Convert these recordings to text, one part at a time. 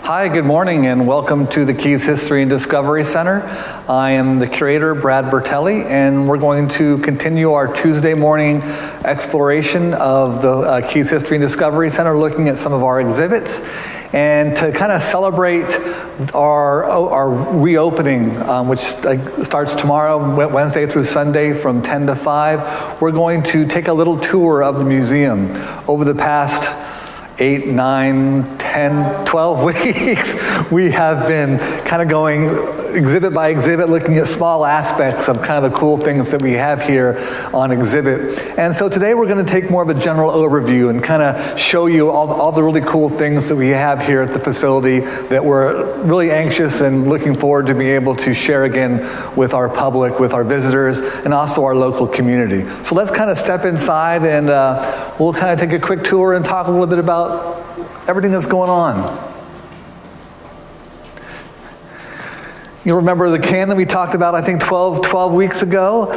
Hi, good morning, and welcome to the Keys History and Discovery Center. I am the curator, Brad Bertelli, and we're going to continue our Tuesday morning exploration of the Keys History and Discovery Center, looking at some of our exhibits. And to kind of celebrate our reopening, which starts tomorrow, Wednesday through Sunday from 10 to 5, we're going to take a little tour of the museum. Over the past 8, 9, 10, 12 weeks, we have been kind of going exhibit by exhibit, looking at small aspects of kind of the cool things that we have here on exhibit. And so today we're going to take more of a general overview and kind of show you all the really cool things that we have here at the facility that we're really anxious and looking forward to being able to share again with our public, with our visitors, and also our local community. So let's kind of step inside and we'll kind of take a quick tour and talk a little bit about everything that's going on. You remember the can that we talked about, I think, 12 weeks ago?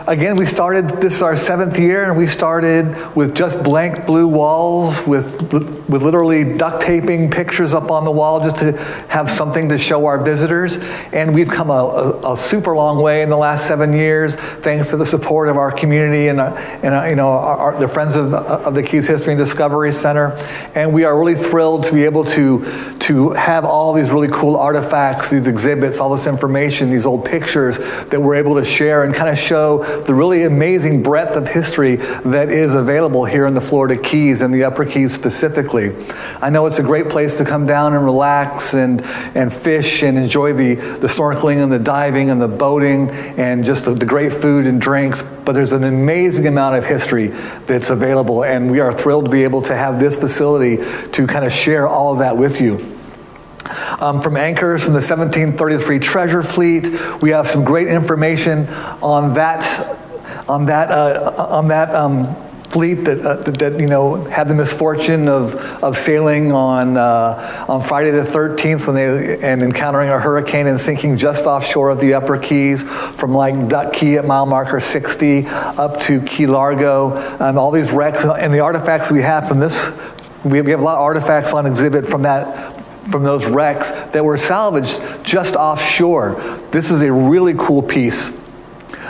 Again, we started, this is our 7th year, and we started with just blank blue walls with literally duct taping pictures up on the wall just to have something to show our visitors. And we've come a super long way in the last 7 years, thanks to the support of our community and the friends of the Keys History and Discovery Center. And we are really thrilled to be able to have all these really cool artifacts, these exhibits, all this information, these old pictures that we're able to share and kind of show the really amazing breadth of history that is available here in the Florida Keys and the Upper Keys specifically. I know it's a great place to come down and relax and fish and enjoy the snorkeling and the diving and the boating and just the great food and drinks, but there's an amazing amount of history that's available, and we are thrilled to be able to have this facility to kind of share all of that with you. From anchors from the 1733 treasure fleet, we have some great information on that fleet that had the misfortune of sailing on Friday the 13th and encountering a hurricane and sinking just offshore of the Upper Keys, from like Duck Key at mile marker 60 up to Key Largo, and all these wrecks and the artifacts we have from this. We have a lot of artifacts on exhibit from those wrecks that were salvaged just offshore. This is a really cool piece.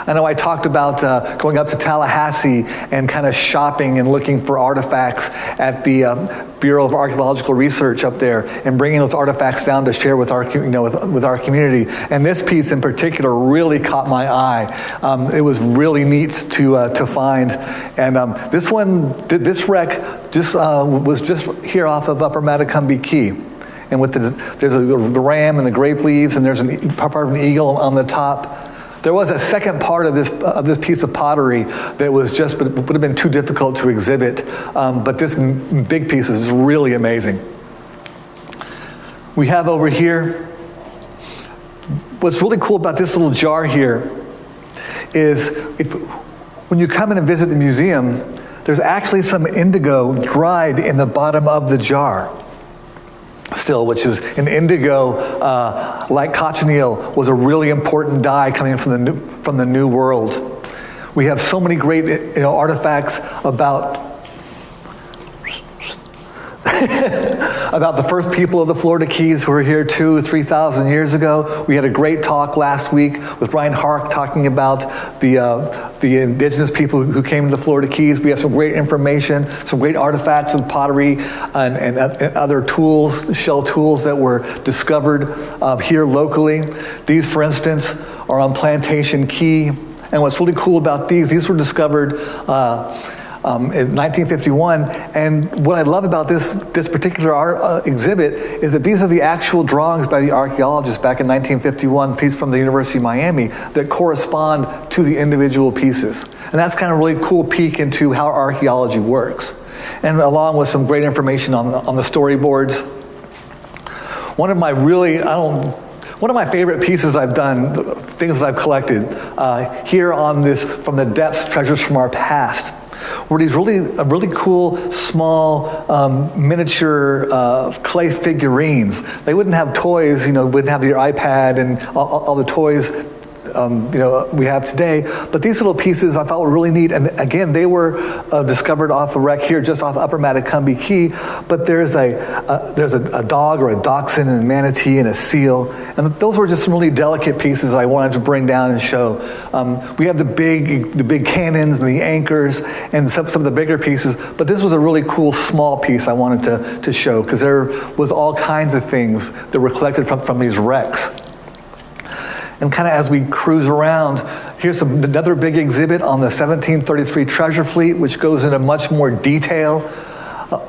I know I talked about going up to Tallahassee and kind of shopping and looking for artifacts at the Bureau of Archaeological Research up there and bringing those artifacts down to share with our with our community. And this piece in particular really caught my eye. It was really neat to find. And this wreck was just here off of Upper Matacumbe Key. And there's the ram and the grape leaves, and there's part of an eagle on the top. There was a second part of this piece of pottery that would have been too difficult to exhibit, but this big piece is really amazing. We have over here, what's really cool about this little jar here is when you come in and visit the museum, there's actually some indigo dried in the bottom of the jar. Still, which is an indigo, like cochineal, was a really important dye coming from the New World. We have so many great artifacts about about the first people of the Florida Keys who were here 2,000 to 3,000 years ago. We had a great talk last week with Ryan Hark talking about the indigenous people who came to the Florida Keys. We have some great information, some great artifacts of pottery and other tools, shell tools that were discovered here locally. These, for instance, are on Plantation Key. And what's really cool about these were discovered in 1951, and what I love about this particular exhibit is that these are the actual drawings by the archaeologists back in 1951, piece from the University of Miami, that correspond to the individual pieces. And that's kind of a really cool peek into how archaeology works. And along with some great information on the storyboards. One of my favorite pieces I've done, things that I've collected here on this From the Depths, Treasures from Our Past, were these really cool, small, miniature clay figurines. They wouldn't have toys, wouldn't have your iPad and all the toys we have today. But these little pieces I thought were really neat. And again, they were discovered off a wreck here, just off Upper Matacumbe Key. But there's a dog or a dachshund and a manatee and a seal. And those were just some really delicate pieces I wanted to bring down and show. We have the big cannons and the anchors and some of the bigger pieces. But this was a really cool small piece I wanted to show, because there was all kinds of things that were collected from these wrecks. And kind of as we cruise around, here's another big exhibit on the 1733 treasure fleet, which goes into much more detail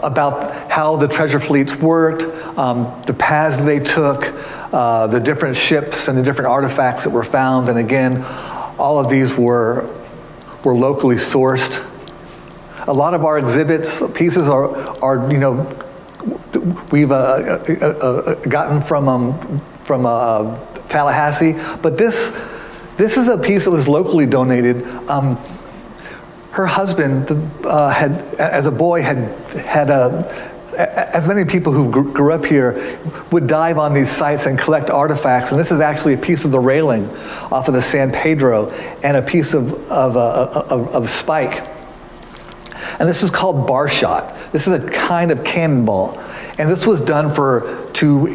about how the treasure fleets worked, the paths they took, the different ships and the different artifacts that were found. And again, all of these were locally sourced. A lot of our exhibits, pieces are we've gotten from Tallahassee, but this is a piece that was locally donated. Her husband as a boy, as many people who grew up here, would dive on these sites and collect artifacts. And this is actually a piece of the railing off of the San Pedro and a piece of spike. And this is called bar shot. This is a kind of cannonball. And this was done to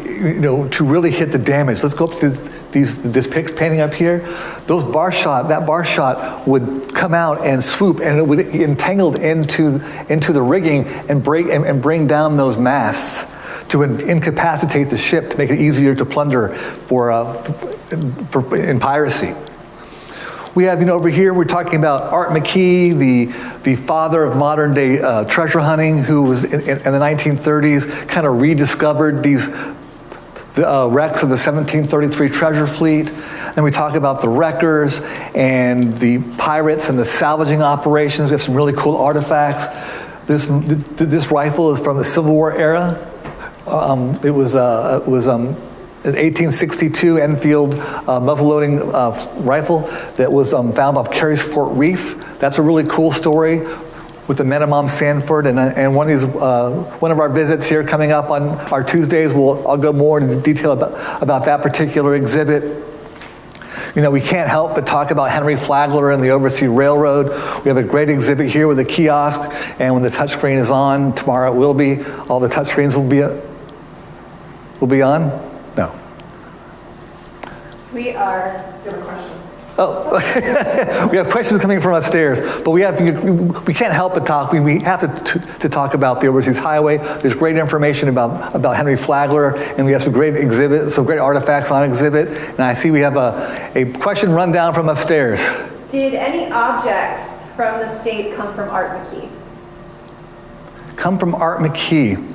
really hit the damage. Let's go up to this painting up here. That bar shot would come out and swoop, and it would get entangled into the rigging and bring down those masts to incapacitate the ship, to make it easier to plunder in piracy. We have, over here, we're talking about Art McKee, the father of modern day treasure hunting, who was in the 1930s, kind of rediscovered these wrecks of the 1733 treasure fleet. Then we talk about the wreckers and the pirates and the salvaging operations. We have some really cool artifacts. This rifle is from the Civil War era. It was an 1862 Enfield muzzle-loading rifle that was found off Carey's Fort Reef. That's a really cool story with the men of Mom Sanford. And one of our visits here coming up on our Tuesdays, I'll go more into detail about that particular exhibit. We can't help but talk about Henry Flagler and the Overseas Railroad. We have a great exhibit here with a kiosk, and when the touchscreen is on, tomorrow it will be, all the touchscreens will be on. No. We have a question. Oh, we have questions coming from upstairs, but we can't help but talk. We have to talk about the Overseas Highway. There's great information about Henry Flagler, and we have some great exhibits, some great artifacts on exhibit. And I see we have a question rundown from upstairs. Did any objects from the state come from Art McKee? Come from Art McKee?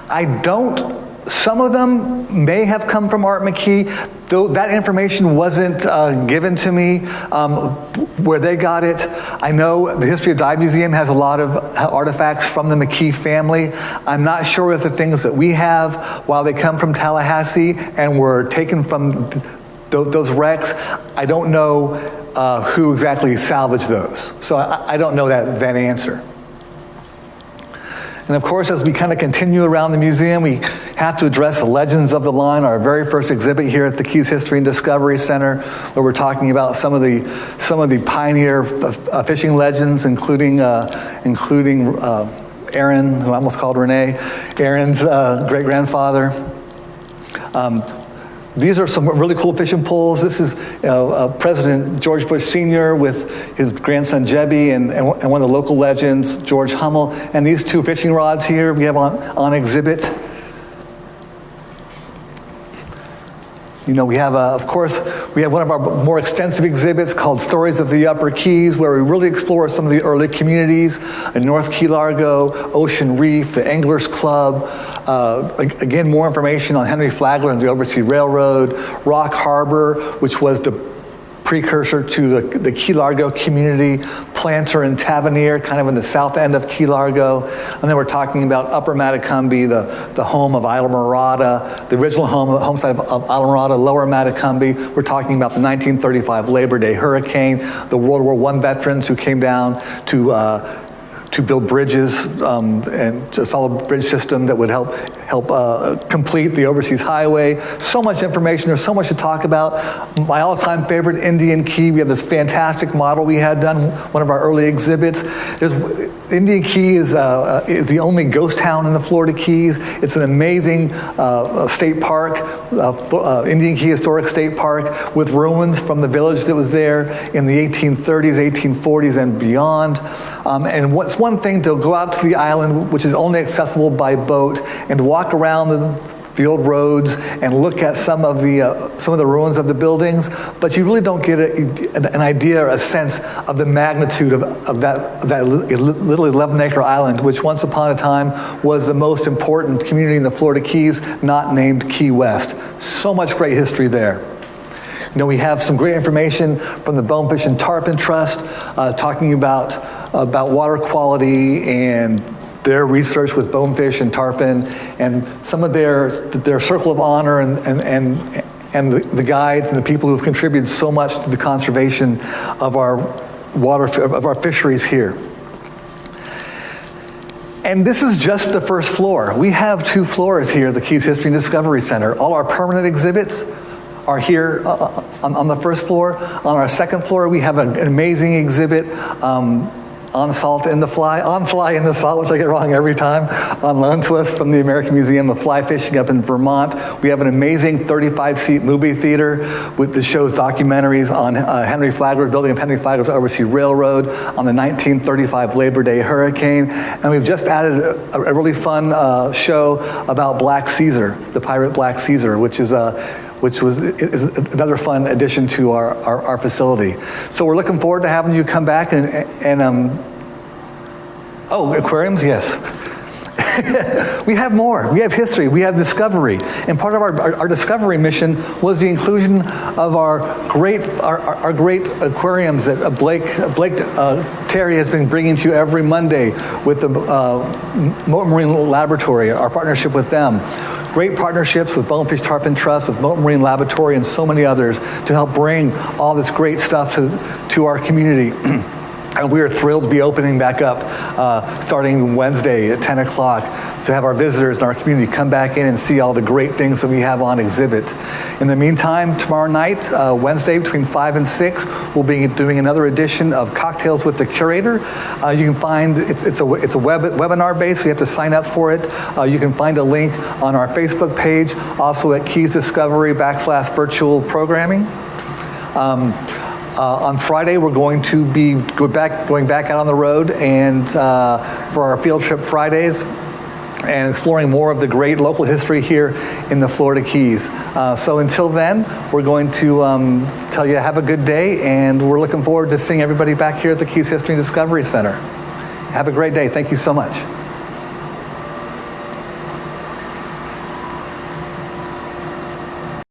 I don't. Some of them may have come from Art McKee, though that information wasn't given to me where they got it. I know the History of Dive Museum has a lot of artifacts from the McKee family. I'm not sure if the things that we have, while they come from Tallahassee and were taken from those wrecks, I don't know who exactly salvaged those. So I don't know that answer. And of course, as we kind of continue around the museum, we have to address the Legends of the Line, our very first exhibit here at the Keys History and Discovery Center, where we're talking about some of the pioneer fishing legends, including Aaron, who I almost called Renee, Aaron's great-grandfather. These are some really cool fishing poles. This is President George Bush Sr. with his grandson Jebby and one of the local legends, George Hummel. And these two fishing rods here we have on exhibit. We have, of course, one of our more extensive exhibits called Stories of the Upper Keys, where we really explore some of the early communities in North Key Largo, Ocean Reef, the Anglers Club. Again, more information on Henry Flagler and the Overseas Railroad, Rock Harbor, which was the precursor to the Key Largo community, Planter and Tavernier, kind of in the south end of Key Largo. And then we're talking about Upper Matacumbe, the home of Islamorada, the original home site of Islamorada, Lower Matacumbe. We're talking about the 1935 Labor Day hurricane, the World War I veterans who came down to to build bridges and a solid bridge system that would help complete the overseas highway. So much information, there's so much to talk about. My all-time favorite, Indian Key. We have this fantastic model we had done, one of our early exhibits. Indian Key is the only ghost town in the Florida Keys. It's an amazing state park, Indian Key Historic State Park, with ruins from the village that was there in the 1830s, 1840s, and beyond. And what's one thing to go out to the island, which is only accessible by boat, and to walk around the old roads and look at some of the ruins of the buildings, but you really don't get an idea or a sense of the magnitude of that little 11-acre island, which once upon a time was the most important community in the Florida Keys, not named Key West. So much great history there. You know, we have some great information from the Bonefish and Tarpon Trust, talking about water quality and their research with bonefish and tarpon, and some of their circle of honor and the guides and the people who have contributed so much to the conservation of our fisheries here. And this is just the first floor. We have 2 floors here at the Keys History and Discovery Center. All our permanent exhibits are here on the first floor. On our second floor, we have an amazing exhibit, On Fly in the Salt, which I get wrong every time, on loan to us from the American Museum of Fly Fishing up in Vermont. We have an amazing 35-seat movie theater that shows documentaries on Henry Flagler, building of Henry Flagler's Overseas Railroad, on the 1935 Labor Day hurricane. And we've just added a really fun show about Black Caesar, the pirate Black Caesar, which is another fun addition to our facility. So we're looking forward to having you come back and aquariums, yes. We have more. We have history. We have discovery. And part of our discovery mission was the inclusion of our great aquariums that Blake Terry has been bringing to you every Monday with the Moat Marine Laboratory, our partnership with them. Great partnerships with Bonefish Tarpon Trust, with Moat Marine Laboratory, and so many others to help bring all this great stuff to our community. And we are thrilled to be opening back up starting Wednesday at 10 o'clock to have our visitors and our community come back in and see all the great things that we have on exhibit. In the meantime, tomorrow night, Wednesday between 5 and 6, we'll be doing another edition of Cocktails with the Curator. You can find, it's a webinar based, so you have to sign up for it. You can find a link on our Facebook page, also at Keys Discovery /virtual programming. On Friday, we're going to be going back out on the road and for our Field Trip Fridays, and exploring more of the great local history here in the Florida Keys. So until then, we're going to tell you have a good day, and we're looking forward to seeing everybody back here at the Keys History and Discovery Center. Have a great day. Thank you so much.